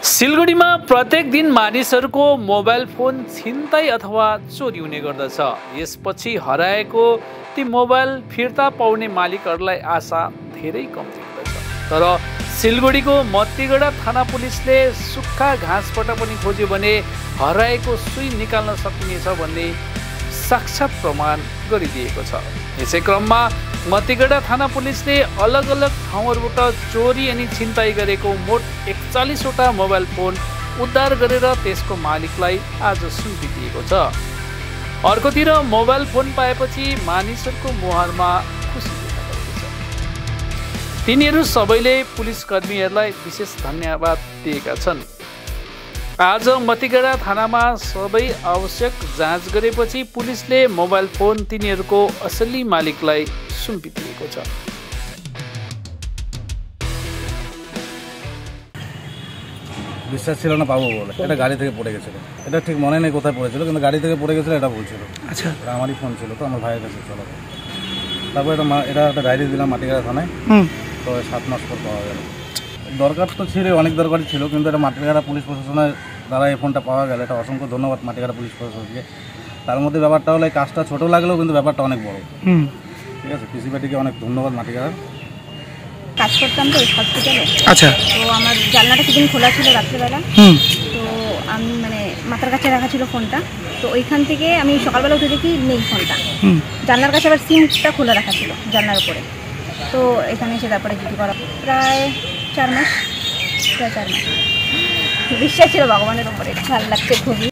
सिलगढीमा प्रत्येक दिन मानिसहरूको मोबाइल फोन छिनताई अथवा चोरी हुने गर्दछ। यसपछि हराएको ती मोबाइल फिर्ता पाउने मालिकहरूलाई आशा धेरै कम्ती हुँदछ। तर सिलगढीको मत्तीगढा थाना पुलिसले सुक्खा घाँसबाट पनि खोज्यो भने हराएको सुई निकाल्न सकिनेछ भन्ने साक्षात प्रमाण गरिदिएको छ। यसै क्रममा मत्तीगढा थाना पुलिसले अलग अलग ठाउँहरूबाट चोरी अनि छिनताई गरेको मोट 41वटा मोबाइल फोन उद्धार गरेर त्यसको मालिकलाई आज सुम्पिदिएको छ। अर्कोतिर मोबाइल फोन पाएपछि मानिसहरूको मुहारमा खुसी देखा परेको छ। तिनीहरू सबैले पुलिस कर्मीहरूलाई विशेष धन्यवाद दिएका छन्। आज मत्तीगढा थानामा सबै आवश्यक जाँच गरेपछि पुलिसले मोबाइल फोन तिनीहरूको असली मालिकलाई सुम्पिदिएको छ। বিশ্বাস ছিল না পাবো বলে এটা গাড়ি থেকে পড়ে গেছিল। এটা ঠিক মনে নেই কোথায় পড়েছিল, কিন্তু গাড়ি থেকে পড়ে গেছিল এটা বলছিল। আচ্ছা, এটা আমারই ফোন ছিল, তো আমার ভাইয়ের কাছে ছিল। তারপর এটা একটা ডায়েরি দিলাম মাটিগাড়া থানায়, তো 7 মাস পর পাওয়া গেল। দরকার তো ছিল, অনেক দরকারই ছিল, কিন্তু এটা মাটিগাড়া পুলিশ প্রশাসনের দ্বারা এই ফোনটা পাওয়া গেল। এটা অসংখ্য ধন্যবাদ মাটিগাড়া পুলিশ প্রশাসনকে। তার মধ্যে ব্যাপারটা হলো এই কাজটা ছোট লাগলেও কিন্তু ব্যাপারটা অনেক বড়। ঠিক আছে, পিসিপাটিকে অনেক ধন্যবাদ মাটিগাড়ার। কাজ করতাম তো হসপিটালে। আচ্ছা, তো আমার জানলাটা সেদিন খোলা ছিল রাত্রেবেলা। তো আমি মাথার কাছে রাখা ছিল ফোনটা। তো ওইখান থেকে আমি সকালবেলা উঠে দেখি নেই ফোনটা। জানলার কাছে আবার সিমটা খোলা রাখা ছিল জানলার উপরে। তো এখানে এসে তারপরে ডিউটি করা প্রায় 4 মাস। বিশ্বাস ছিল ভগবানের উপরে, ভালো লাগছে খুবই।